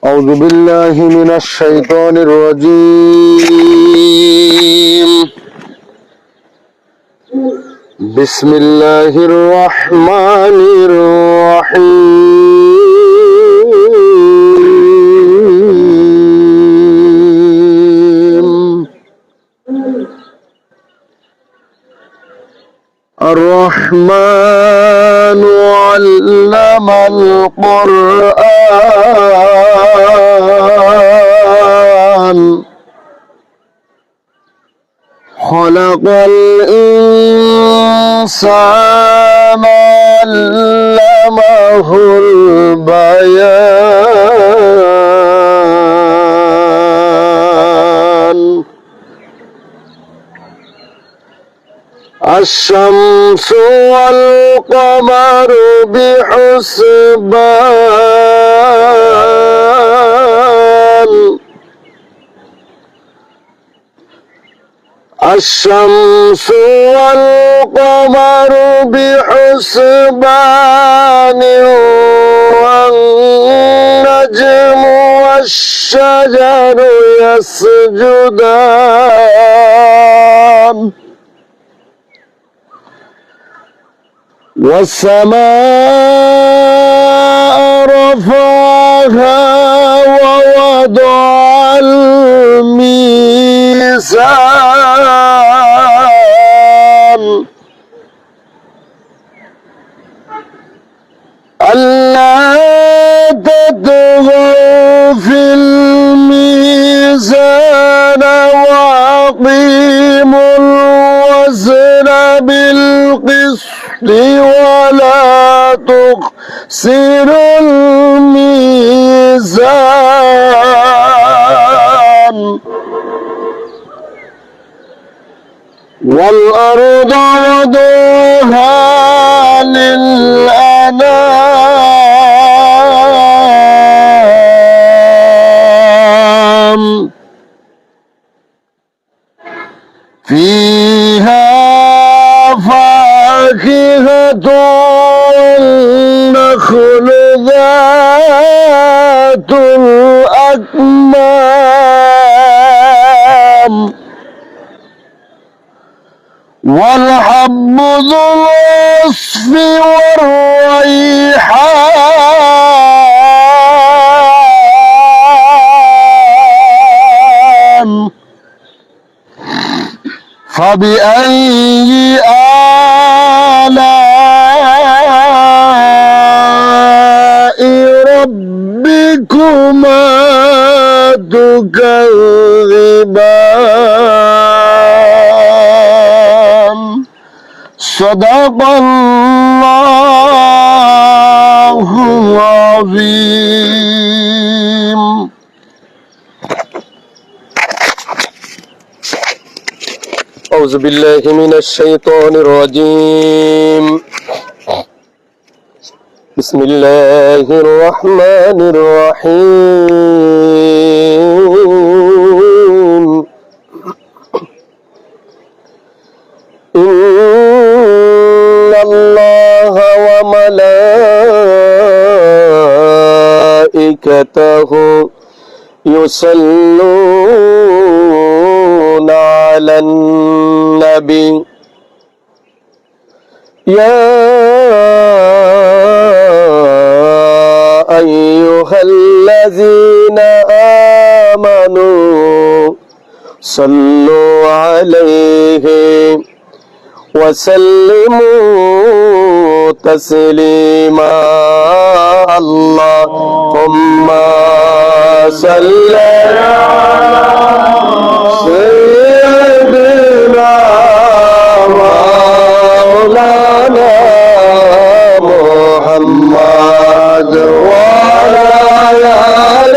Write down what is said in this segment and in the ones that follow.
أعوذ بالله من الشيطان الرجيم. بسم الله الرحمن الرحيم. الرحمن علم القرآن خلق الإنسان علمه البيان. الشمس والقمر بحسبان. الشمس والقمر بحسبان والنجم والشجر يسجدان والسماء رفعها ووضع الميزان ألا تطغوا في الميزان وأقيموا الوزن بالقسط ولا تخسروا الميزان. والأرض وضعها للأنام فيها فاكهة والنخل ذات الأكمام والحب ذو العصف والريحان. فبأي آلاء ربكما تكذبان. صدق الله العظيم. أعوذ بالله من الشيطان الرجيم. بسم الله الرحمن الرحيم. إن الله وملائكته يصلون على النبي يا أيها الذين آمنوا صلوا عليه وسلموا تسليما. اللهم صل على سيدنا مولانا محمد وعلى آل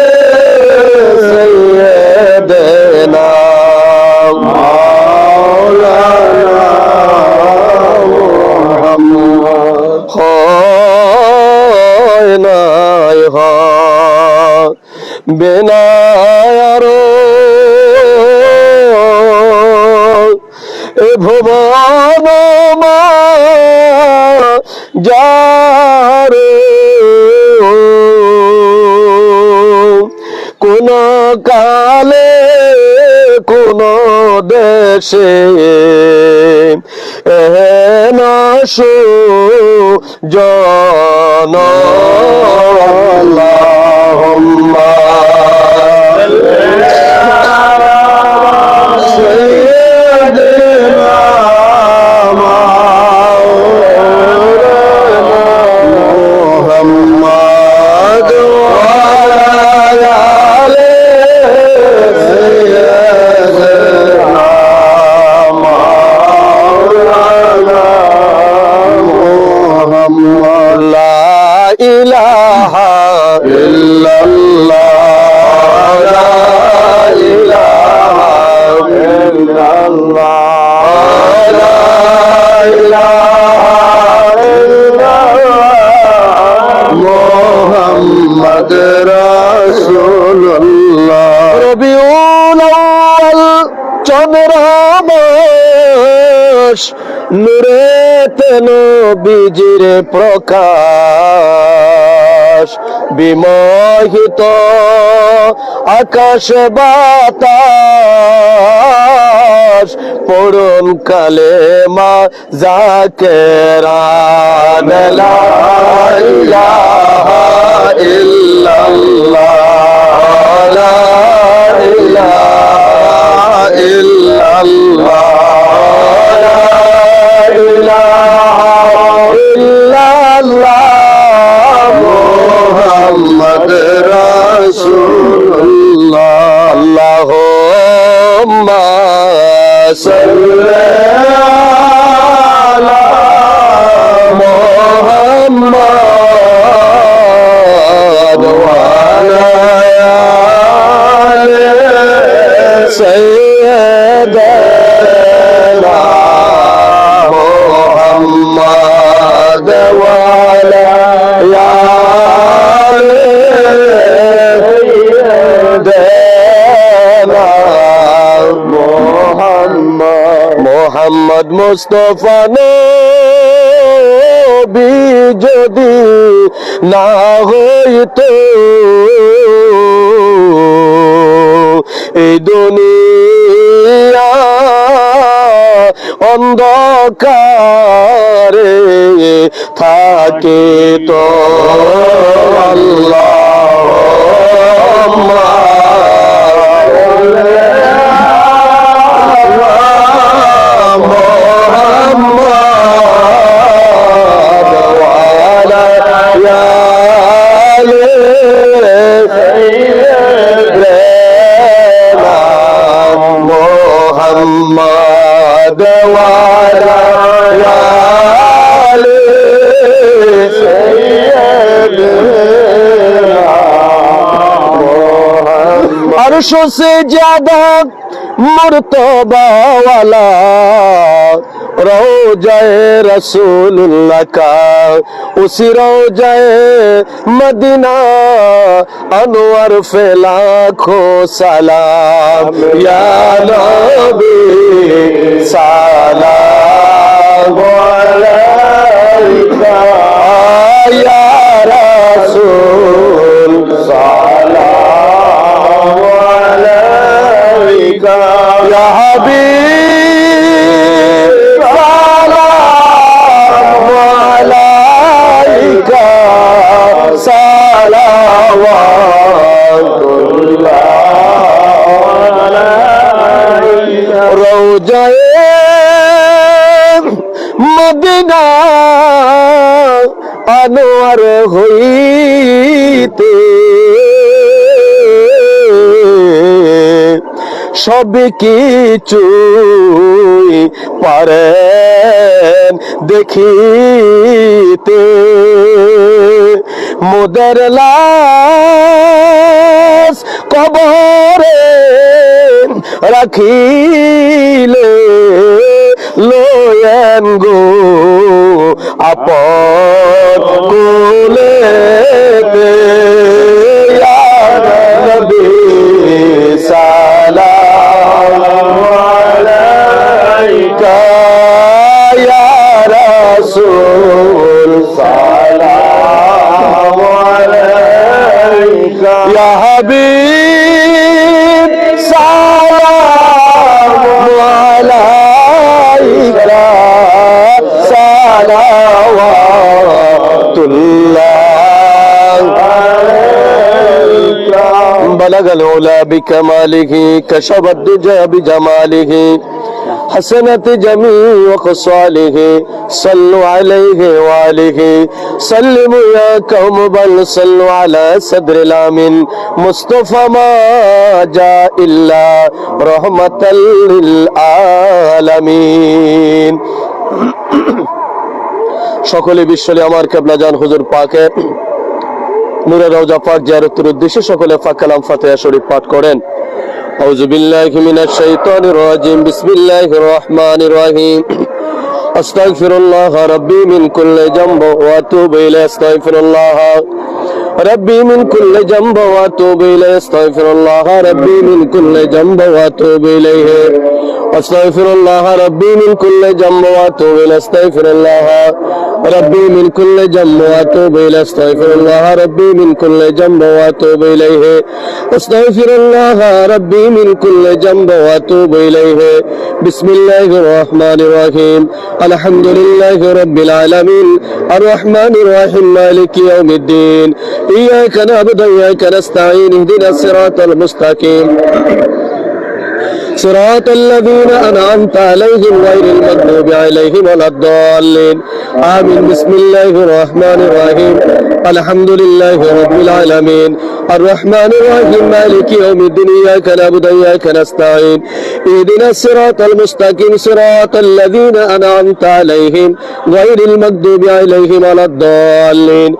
سيدنا مولانا محمد. बिना यारो ए भुवन जारे কোন কালে কোন দেশে এহেন সুজন আল্লাহুম্মা সাইয়্যিদিনা মুহাম্মদ ওয়া আলা আলি সাইয়্যিদিনা মাওলানা মুহাম্মদ লা ইলাহা ইল্লাল্লাহ লা ইলাহা ইল্লাল্লাহ লা ইলাহা ইল্লাল্লাহ মুহাম্মদ রাসূলুল্লাহ রবিউল আউয়াল চন্দ্র মাস নূরেতে নবীজির প্রকাশ বিমোহিত আকাশ বাতাস পড়ুন কালেমা জাকেরান লা ইলাহা ইল্লাল্লাহ লা ইলাহা ইল্লাল্লাহ লা ইলাহা ইল্লাল্লাহ মুহাম্মদ রাসূলুল্লাহ আল্লাহুম্মা সাল্লি আলা মুহাম্মদ ওয়া আলা আলি সাইয়্যিদিনা মুহাম্মদ ওয়া আলা আলি সাইয়্যিদিনা মোহাম্মদ মুস্তাফা নবী যদি না হইতো এই দুনিয়া অন্ধকারে থাকে তো আল্লাহুম্মা محمد وعلى آل سيدنا محمد अर्श से ज्यादा मुर्तबा वाला रोज़ाए रसूलुल्लाह का उसी रोज़ाए मदीना अनवर पे लाखों सलाम या नबी सलाम अलैका या रसूल सलाम अलैका या हबीब सलाम अलैका सलावतुल्लाह अलैका रोज़ाए मदीना अनवर হইতে সব কিছুই পারেন দেখিতে মোদের লাশ কবরে রাখিলে লয়েন গো আপন কোলেতে ইয়া নবী সালাম আলাইকা ইয়া রাসূল সালাম আলাইকা ইয়া হাবিব সালামু আলাইকা সালাওয়াতুল্লাহ আলাইকা বালাগাল উলা বিকামালিহি কাশাবাদ দুজা বিজামালিহি حسنت جميع خصاله صلوا عليه وآله سلموا يا قوم بل صلوا على صدر الأمين مصطفى ما جاء إلا رحمة للعالمين সকলে বিশ্বলে আমার কিবলা জান হুজুর পাকের নূরে রওজা পাক জিয়ারতের উদ্দেশ্যে সকলে পাক কালাম ফাতিহা শরীফ পাঠ করেন। أعوذ بالله من الشيطان الرجيم بسم الله الرحمن الرحيم أستغفر الله ربي من كل ذنب وأتوب إليه أستغفر الله ربي من كل ذنب وأتوب إليه أستغفر الله ربي من كل ذنب وأتوب إليه أستغفر الله ربي من كل ذنب وأتوب إليه أستغفر الله ربي من كل ذنب وأتوب إليه أستغفر الله ربي من كل ذنب وأتوب إليه أستغفر الله ربي من كل ذنب وأتوب إليه بسم الله الرحمن الرحيم الحمد لله رب العالمين الرحمن الرحيم مالك يوم الدين إياك نعبد وإياك نستعين اهدنا الصراط المستقيم صراط الذين أنعمت عليهم غير المغضوب عليهم ولا الضالين آمين بسم الله الرحمن الرحيم الحمد لله رب العالمين الرحمن الرحيم مالك يوم الدين إياك نعبد وإياك نستعين اهدنا الصراط المستقيم صراط الذين أنعمت عليهم غير المغضوب عليهم ولا الضالين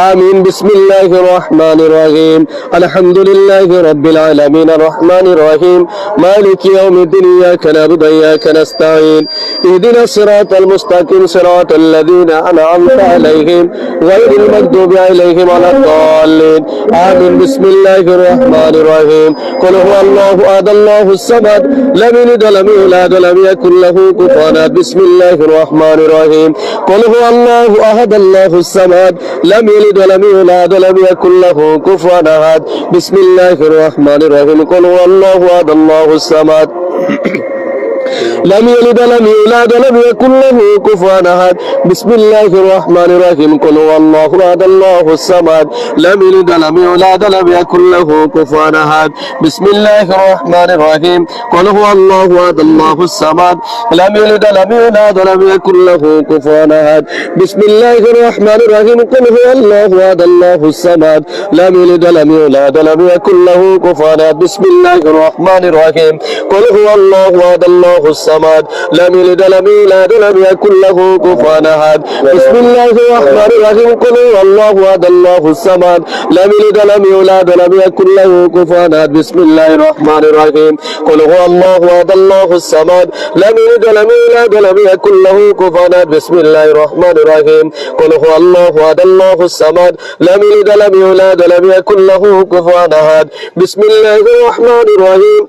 آمين بسم الله الرحمن الرحيم الحمد لله رب العالمين الرحمن الرحيم مالك يوم الدين إياك نعبد وإياك نستعين اهدنا الصراط المستقيم صراط الذين أنعمت عليهم غير المغضوب عليهم ولا الضالين آمين بسم الله الرحمن الرحيم قل هو الله أحد الله الصمد لم يلد ولم يولد ولم يكن له كفوا أحد بسم الله الرحمن الرحيم قل هو الله أحد الله الصمد لم يلد ولم يولد ولم يكن له كفوا أحد بسم الله الرحمن الرحيم قل هو الله أحد الله الصمد لم يلد ولم يولد ولم يكن له كفوا أحد بسم الله الرحمن الرحيم قل هو الله أحد الله الصمد لم يلد ولم يولد ولم يكن له كفوا أحد بسم الله الرحمن الرحيم قل هو الله أحد الله الصمد لم يلد ولم يولد ولم يكن له كفوا أحد بسم الله الرحمن الرحيم قل هو الله أحد الله الصمد لم يلد ولم يولد ولم يكن له كفوا أحد بسم الله الرحمن الرحيم قل هو الله أحد الله الصمد لم يلد ولم يولد ولم يكن له كفوا أحد بسم الله الرحمن الرحيم قل هو الله أحد الله الصمد لم يلد ولم يولد ولم يكن له كفوا أحد بسم الله الرحمن الرحيم قل هو الله أحد الله الصمد لم يلد ولم يولد ولم يكن له كفوا أحد بسم الله الرحمن الرحيم قل هو الله أحد الله الصمد لم يلد ولم يولد ولم يكن له كفوا أحد بسم الله الرحمن الرحيم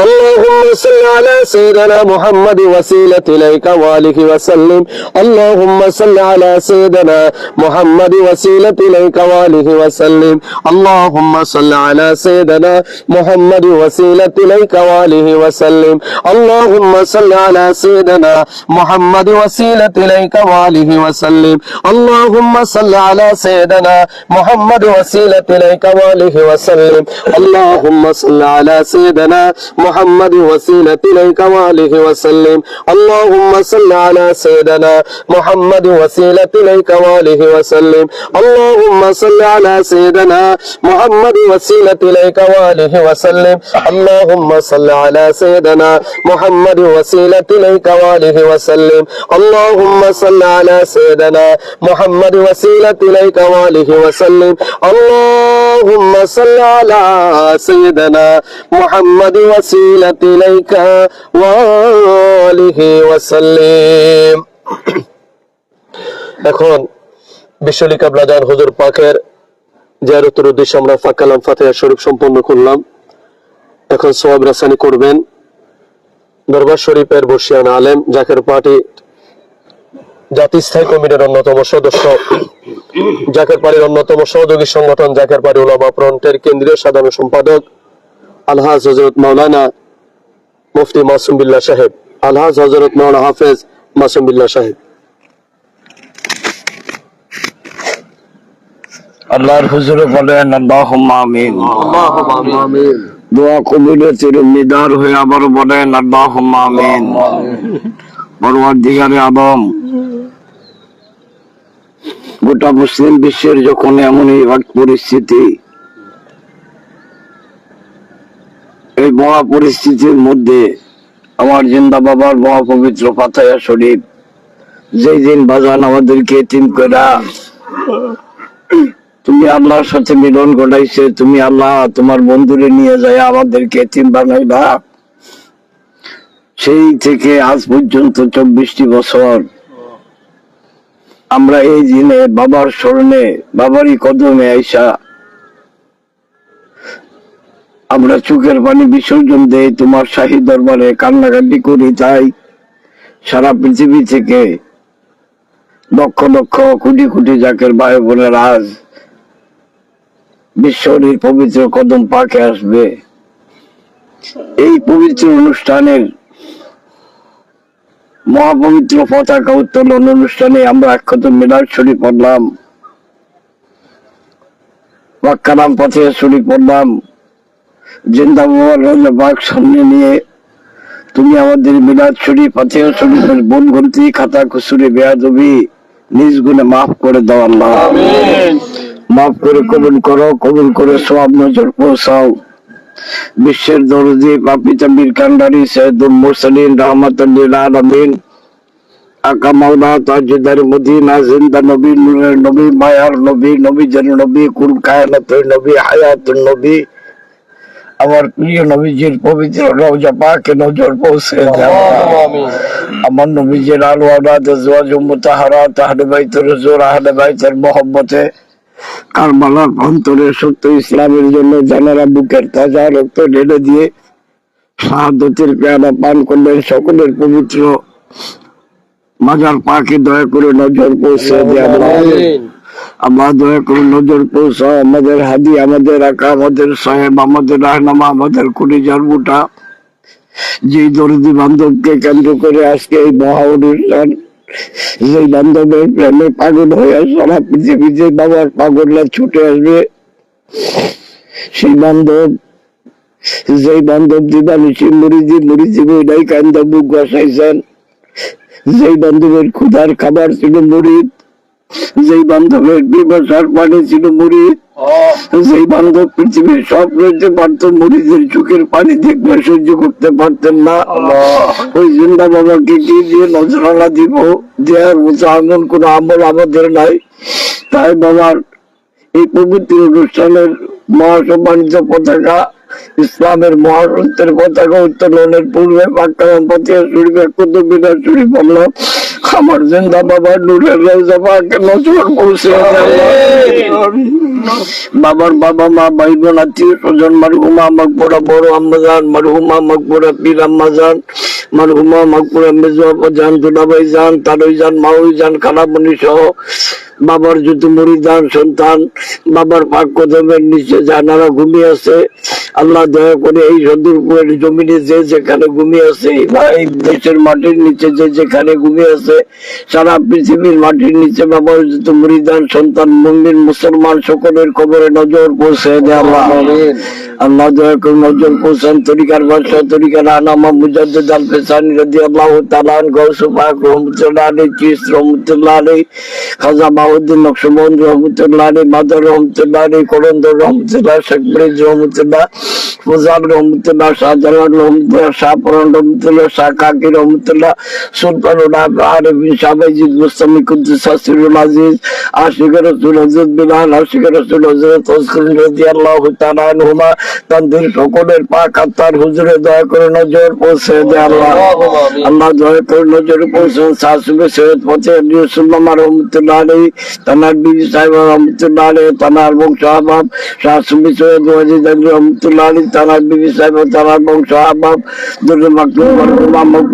اللهم صل على سيدنا محمد وسيلة إليك وآله وسلم اللهم صل على سيدنا محمد وسيلة إليك وآله وسلم اللهم صل على سيدنا محمد وسيلة إليك وآله وسلم اللهم صل على سيدنا محمد وسيلة إليك وآله وسلم اللهم صل على سيدنا محمد وسيلة إليك وآله وسلم اللهم صل على سيدنا محمد وسيلة إليك وآله وسلم اللهم صل على سيدنا محمد وسيلة إليك وآله وسلم اللهم صل على سيدنا محمد وسيلة إليك وآله وسلم اللهم صل على سيدنا محمد وسيلة إليك وآله وسلم اللهم صل على سيدنا محمد وسيلة إليك وآله وسلم اللهم صل على سيدنا محمد وسيلة إليك وآله وسلم এখন বিশ্বলি কাবলা জান হুজুর পাকের জিয়ারতের উদ্দেশ্যে আমরা পাক কালাম ফাতিহা শরীফ সম্পন্ন করলাম। এখন সওয়াব রাসানি করবেন দরবার শরীফের বর্ষিয়ান আলেম জাকের পার্টি জাতীয় স্থায়ী কমিটির অন্যতম সদস্য, জাকের পাড়ির অন্যতম সহযোগী সংগঠন জাকের পাড়ি উলামা ফ্রন্টের কেন্দ্রীয় সাধারণ সম্পাদক আলহাজ হযরত মাওলানা মুফতি মাসুম বিল্লাহ সাহেব, আলহাজ হযরত মাওলানা হাফেজ মাসুম বিল্লাহ সাহেব। আল্লাহর হুজুরে বলেন আল্লাহুম্মা আমিন। দোয়া কবুলের চিরনিদার হয়ে আবার বলেন আল্লাহুম্মা আমিন। পরওয়ারদিগারে আলম, গোটা মুসলিম বিশ্বের যখন এমনই পরিস্থিতি, এই মহা পরিস্থিতির মধ্যে আমার জিন্দা বাবার মহাপবিত্র ফাতিহা শরীফ যেই দিন বাজান আমাদেরকে এতিম কইরা তুমি আল্লাহর সাথে মিলন ঘটাইছে, তুমি আল্লাহ তোমার বন্ধুরে নিয়ে যায় আমাদেরকে এতিম বানাইবা, সেই থেকে আজ পর্যন্ত 24টি বছর আমরা এই দিনে বাবার স্মরণে, বাবারই কদমে আইসা আমরা চোখের পানি বিসর্জন দেই, তোমার শাহী দরবারে কান্নাকাটি করি। তাই সারা পৃথিবী থেকে লক্ষ লক্ষ কোটি কোটি জাকের ভাই বোনের আজ বিশ্বরীর পবিত্র কদম পাকে আসবে। এই পবিত্র অনুষ্ঠানের মহাপবিত্র পতাকা উত্তোলন অনুষ্ঠানে আমরা একশত মিলাদ শরীফ পড়লাম, ওয়াক্কালাম ফাতিহা শরীফ পড়লাম। জিন্দাবাদ বাগ সামনে নিয়ে তুমি আমাদের মিলাদ শরীফ ফাতিহা শরীফের বোন গন্তি খাতা কুসুরি বেয়াদবি নিজ গুণে মাফ করে দাও আল্লাহ। মাফ করে কবুল করো, কবুল করে সওয়াব নজর পৌঁছাও। বিশ্বের দরদি পাপি তামির কান্ডারি সৈয়দুল মুরসালিন রাহমাতুল লিল আলামিন আকা মাওলা তাজদার মদিনা জিন্দা নবী নূরের নবী মায়ার নবী নবীজের নবী কুল কায়নাতের নবী হায়াতুন নবী আমার প্রিয় নবীজির পবিত্র রওজা পাকে নজর পৌঁছে দাও। আমার নবীজির আলো আওলাদ আজওয়াজ মুতাহারাত আহলে বাইতের হুজুর আহলে বাইতের মহব্বতে কারবালার অন্তরে সত্য ইসলামের জন্য যারা বুকের তাজা রক্ত ঢেলে দিয়ে শাহাদতের পেয়ালা পান করলেন, সকলের পবিত্র মাজার পাকে দয়া করে নজর পৌঁছে দেয়া। আল্লাহ দয়া করে নজর পৌঁছাও। আমাদের হাদি, আমাদের আকা, আমাদের সাহেব, আমাদের রাহনামা, আমাদের কুড়িজার বুটা, যে দরদি বান্ধবকে কেন্দ্র করে আজকে এই মহা অনুষ্ঠান, যে বান্ধবের প্রেমে পাগল হয়ে সারা পৃথিবীতে বাবার পাগলরা ছুটে আসবে, সেই বান্ধব, যেই বান্ধব দিবানিশি মুড়িদি মুড়িদি বইটাই কান্দা বুক বসাইছেন, যেই বান্ধবের ক্ষুধার খাবার ছিল মুড়িদ, যেই বান্ধবের বিবাসার পানি ছিল মুড়িদ, যেই বান্ধব পৃথিবীর সব রয়েছে পারত, মুড়িদের চোখের পানি দেখবে সহ্য করতে পারতেন না। ওই জিন্দা বাবাকে কি দিয়ে নজরানা দিব? দেওয়ার মতো এমন কোন আমল আমাদের নাই। তাই বাবার এই পবিত্র অনুষ্ঠানের মহাসম্মানিত পতাকা, ইসলামের মহাসত্যের পতাকা উত্তোলনের পূর্বে পাক্কাম ফাতিহা শরীফ কুতুব মিনার শরীফ পড়লাম। আমার জিন্দা বাবার নূরের রওজা পাকে নজর পৌঁছে বাবার বাবা মা ভাই বোন আত্মীয় স্বজন মারহুমা মকবুরা বড় আম্মাজান, মারহুমা মকবুরা পীর আম্মাজান, মারহুমা মকবুরা মেজবাবা জান, দুলাভাই জান, তারই জান, মাউই জান, খালামণি সহ বাবার যত মুরিদান সন্তান বাবার পাক কদমের নিচে যারা ঘুমিয়ে আছে, আল্লাহ দয়া করে এই সদরপুরের জমিনে যে যেখানে ঘুমিয়ে আছে, এই দেশের মাটির নিচে যে যেখানে ঘুমিয়ে আছে, সারা পৃথিবীর মাটির নিচে বাবার যত মুরিদান সন্তান মুমিন মুসলমান সকলের কবরে নজর পৌঁছে দেয় আল্লাহ। আল্লাহ দয়া করে নজর পৌঁছান তরিকার বাদশাহ, তরিকার আনামা মুজাদ্দিদ আল ফিসানি রাদিয়াল্লাহু তাআলা আনহু, গাউস পাক রহমাতুল্লাহ আলাইহি, চিস রহমাতুল্লাহ আলাইহি, খাজা বাউদ্দিন নকশবন্দি রহমাতুল্লাহ আলাইহি, মাদার রহমাতুল্লাহ আলাইহি, করন্দর রহমাতুল্লাহ, শেখ ফরিদ রহমাতুল্লাহ, ফুজাল রহমাতুল্লাহ, শাহজালাল রহমাতুল্লাহ, শাহপুরান রহমাতুল্লাহ, শাহ কাকি রহমাতুল্লাহ, সুলতানুল আরিফিন শাহ বাইজিদ মুস্তামি কুদ্দুস সিরুল আজিজ, আশিক রাসূল হযরত বিলাল, আশিক রাসূল হযরত ওসমান রাদিয়াল্লাহু তাআলা আনহুমা, তাদের সকলের পাক আত্মার হুজুরে দয়া করে নজর পৌঁছে দেয় আল্লাহ। আল্লাহ দয়া করে নজর পৌঁছান সাসুবে সৈয়দ ফতেহ আলী রসুল্লাহ রহমতুল্লাহ আলাইহি, তানার বিবি সাহেব রহমতুল্লাহ আলাইহি, তানার বংশ আহবাব সাসুবে সৈয়দ ওয়াজিদ আলী রহমতুল্লাহ আলাইহি, তানার বিবি সাহেব তানার বংশ আহবাব দুর্গে মাকলুম মাহমুদ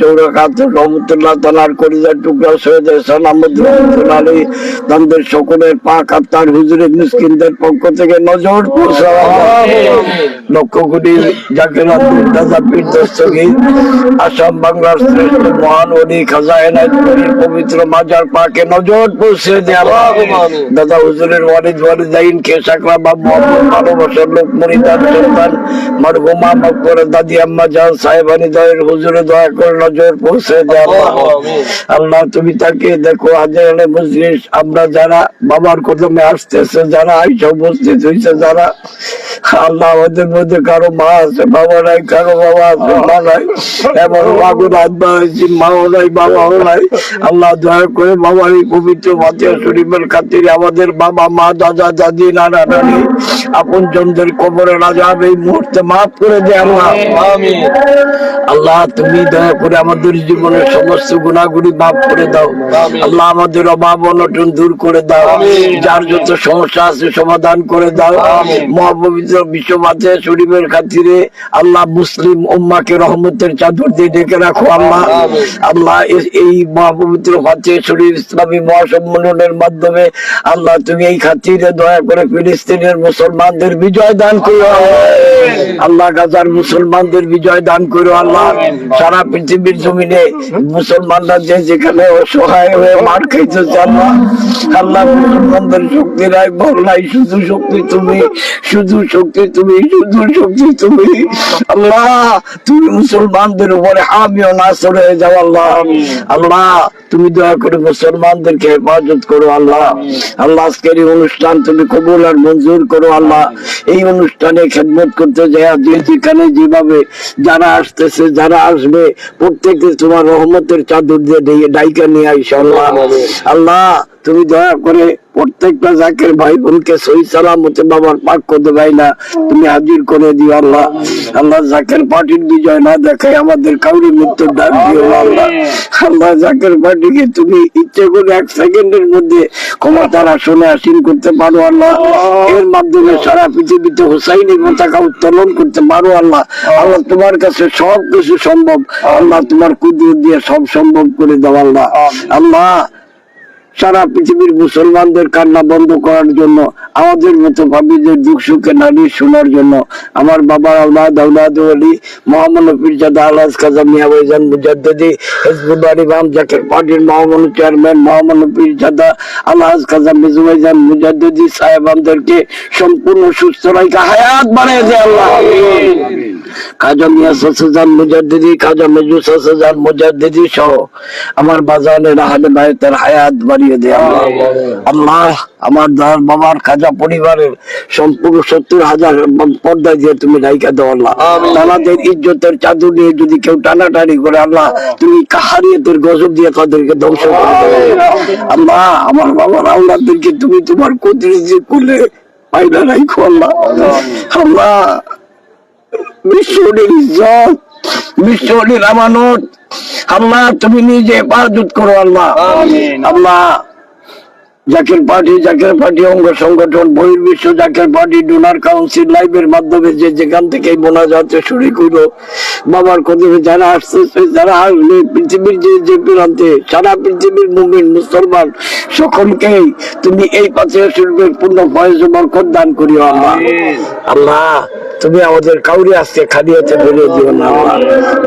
চৌরা খাতুন রহমতুল্লাহ তানার কলিজার টুকরা সৈয়দ এহসান আহমদ রহমতুল্লাহ আলী তাদের সকলের পাক আত্মার হুজুরের মিসকিনদের পক্ষ থেকে নজর পৌঁছাও। লক্ষ কোটি জাকির দাদা পীর দস্তগীর আসাম বাংলার শ্রেষ্ঠ মহান অলি খাজা এনায়েতপুরীর পবিত্র মাজার পাকে নজর পৌঁছে দেয়া। দাদা হুজুরের ওয়ালিদ ওয়ালিদাইন কে সাকরা বাপ মোহাম্মদ ভালোবাসার লোক মরিদার সন্তান মারহুমা মকবরের দাদি আম্মা জান সাহেবানি দয়ের হুজুরে দয়া করে নজর পৌঁছে দেয়া। আল্লাহ তুমি তাকে দেখো হাজার মজলিস আমরা যারা বাবার কদমে আসতেছে যারা আইসা উপস্থিত হয়েছে যারা আল্লাহ আমাদের মধ্যে কারো মা আছে বাবা নাই কারো বাবা আছে মা নাই এমন বাবুর আত্মা হয়েছে মাও নাই বাবাও নাই আল্লাহ দয়া করে বাবার এই পবিত্র ফাতিহা শরীফের খাতিরে আমাদের বাবা মা দাদা দাদি নানা নানি আপন জনদের কবরে আযাব এই মুহূর্তে মাফ করে দে আল্লাহ। আল্লাহ তুমি দয়া করে আমাদের জীবনের সমস্ত গুনাহগুলি মাফ করে দাও আল্লাহ আমাদের অভাব অনটন দূর করে দাও যার যত সমস্যা আছে সমাধান করে দাও মহাপবিত্র বিশ্ব ফাতিহা শরীফের খাতিরে আল্লাহ মুসলিম উম্মাহকে রহমতের চাদর দিয়ে ঢেকে রাখো আল্লাহ। আল্লাহ এই মহাপবিত্র ফাতিহা শরীফ ইসলামী মহাসম্মেলনের মাধ্যমে আল্লাহ তুমি এই খাতিরে দয়া করে ফিলিস্তিনের মুসলমানদের বিজয় দান করো আল্লাহ গাজার মুসলমানদের বিজয় দান করো আল্লাহ। সারা পৃথিবীর জমিনে মুসলমানরা যে যেখানে অসহায় হয়ে মার খাইতেছে আল্লাহ আল্লাহ মুসলমানদের শক্তি নাই বল নাই শুধু শক্তি তুমি শুধু শক্তি তুমি শুধু শক্তি তুমি আল্লাহ তুমি মুসলমানদের উপরে হামি ও নাসর হয়ে যাও আল্লাহ। আল্লাহ তুমি দয়া করে মুসলমানদেরকে হেফাজত করো আল্লাহ। আল্লাহ আজকের এই অনুষ্ঠান তুমি কবুল আর মঞ্জুর করো আল্লাহ। এই অনুষ্ঠানে খেদমত করতে যায় যেখানে যেভাবে যারা আসতেছে যারা আসবে প্রত্যেকে তোমার রহমতের চাদর দিয়ে ডাইকা নিয়ে আইসো আল্লাহ। আল্লাহ তুমি দয়া করে প্রত্যেকটা জাকের ভাই বোনকে সহি সালামতে বাবার পাক করতে ভাই না তুমি হাজির করে দিও আল্লাহ। আল্লাহ জাকের পার্টির বিজয় না দেখায় আমাদের কাউরি মৃত্যুর ডাক দিও আল্লাহ। আল্লাহ জাকের পার্টিকে তুমি ইচ্ছে করে 1 সেকেন্ডের মধ্যে ক্ষমতার আসনে আসীন করতে পারো আল্লাহ। এর মাধ্যমে সারা পৃথিবীতে হুসাইনি পতাকা উত্তোলন করতে পারো আল্লাহ। আল্লাহ তোমার কাছে সব কিছু সম্ভব আল্লাহ তোমার কুদরত দিয়ে সব সম্ভব করে দাও আল্লাহ। আল্লাহ সারা পৃথিবীর মুসলমানদের কান্না বন্ধ করার জন্য আমাদের মতো ভাবিদের দুঃখ সুখে নারী শোনার জন্য আমার বাবার আওলাদ আওলাদ ওলি মোহাম্মদ পীরজাদা আলহাজ খাজা মিয়া ভাইজান মুজাদ্দিদি হিজবুল্লাহ ইমাম জাকির পার্টির মহামান্য চেয়ারম্যান মোহাম্মদ পীরজাদা আলহাজ খাজা মিজু ভাইজান মুজাদ্দিদি সাহেবানদেরকে সম্পূর্ণ সুস্থ রাখা হায়াত বাড়িয়ে দেয় আল্লাহ। খাজা মিয়া সাসাজান মুজাদ্দিদি খাজা মেজু সাসাজান মুজাদ্দিদি সহ আমার বাজানের আহলে বাইতের হায়াত বাড়িয়ে দে আল্লাহ। আল্লাহ আমার দার বাবার খাজা পরিবারের সম্পূর্ণ 70,000 পর্দা দিয়ে তুমি রাইখা দাও আল্লাহ। তাদের ইজ্জতের চাদর নিয়ে যদি কেউ টানাটানি করে আল্লাহ তুমি কাহারিয়তের গজব দিয়ে তাদেরকে ধ্বংস করে দেবে আল্লাহ। আমার বাবার আওলাদদেরকে তুমি তোমার কুদরতি কোলে পাইলা রাখো আল্লাহ। আল্লাহ বিশ্বর ইজ্জত বিশ্বর আমানত আল্লাহ তুমি নিজে হেফাজত করো আল্লাহ। আল্লাহ জাকির পার্টি অঙ্গ সংগঠন বহির্বিশ্ব জাকির পার্টি ডোনার কাউন্সিল লাইভের মাধ্যমে যে যেখান থেকে মোনাজাতে শুরু করো বাবার কদমে যারা আসতেছে যারা আসবে পৃথিবীর যে প্রান্তে সারা পৃথিবীর মুমিন মুসলমান সকলকেই তুমি এই ফাতিহা শরীফের পূর্ণ ফয়েজ ও বরকত দান করিও আল্লাহ। আল্লাহ তুমি আমাদের কাউরি আজকে খালি হাতে ফেলে দিও না আল্লাহ।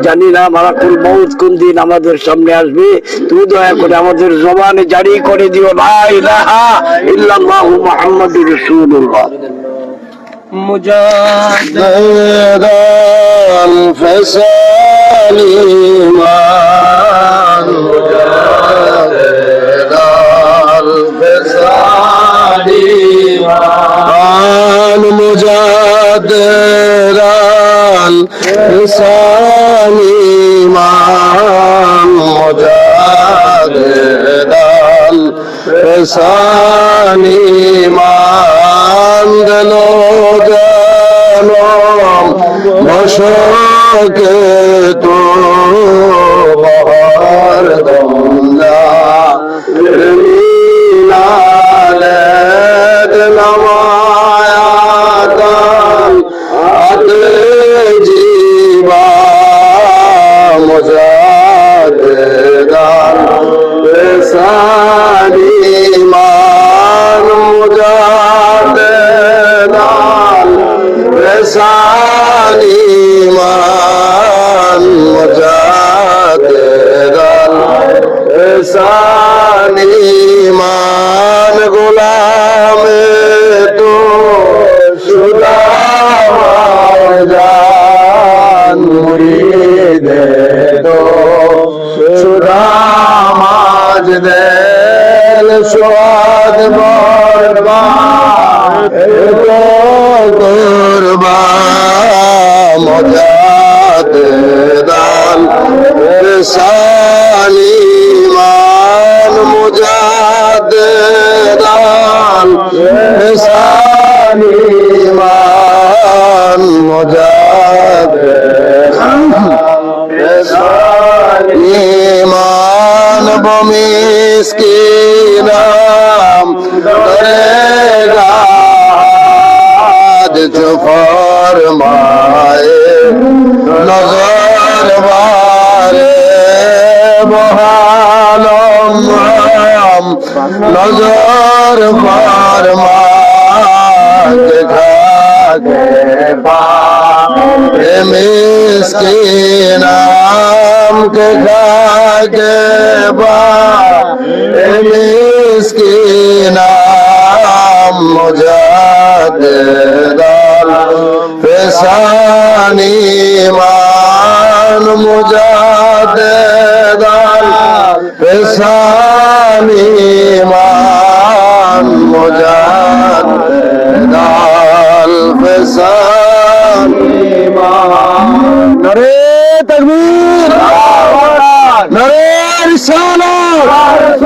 জানি না মালাকুল মউত কোন দিন আমাদের সামনে আসবে তুমি দয়া করে আমাদের জবানে জারি করে দিও লা ইলাহা ইল্লাল্লাহু মুহাম্মাদুর রাসূলুল্লাহ। মুজাদ্দিদ আল-ফিসাল ঈমান মুজাদ্দিদ আল-ফিসাল ঈমান মুজাদ্দিদ আল-ফিসাল ঈমান মুজাদ্দিদ আল-ফিসাল ঈমান দিলো জানম মশকে তো বহর দমলা মিলালে নমায়াতাল আদল এহসান ঈমান মুজাদ্দেদাল এহসান ঈমান গোলামে তো শুদা জান মুরিদে তো শুদা মাজদেল সুয়াদ বরবা কুরবা মুজাদ্দেদাল এহসান ঈমান মুজাদ্দেদাল এহসান ঈমান মুজাদ্দেদাল এহসান ঈমান বমিসকিনাম করেগা जो फरमाए नजर वाले बहालम नजर फरमाए खाके मिस्किनाम के खाके मिस्किनाम मुजाद्देदाल एहसान ईमान मुजाद्देदाल एहसान ईमान मुजाद्देदाल एहसान ईमान नारे तकबीर नारे रिसालत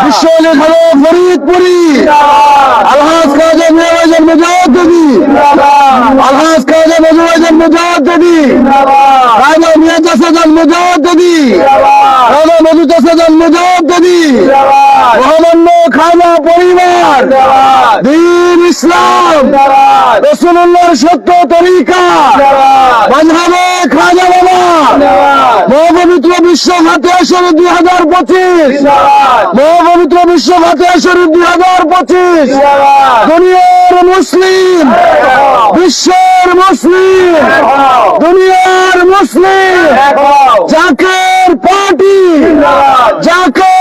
विश्व खलो फरीदपुरी अलहाज खाजा मेवाजन मुजाद्दिदी अलहाज खाजा मेवाजन मुजाद्दिदी राजा मियां जसदन मुजाद्दिदी राजा मधु जसदन मुजाद्दिदी मोहम्मद खाजा परिवार दीन इस्लाम रसूलुल्लाहর সত্য তরিকা মাযহাবে খাজা বাবা মহাপবিত্র বিশ্ব ফাতিহা শরীফ 2025 মহাপবিত্র বিশ্ব ফাতিহা শরীফ 2025 দুনিয়ার মুসলিম বিশ্বের মুসলিম দুনিয়ার মুসলিম জাকের পার্টি জাকের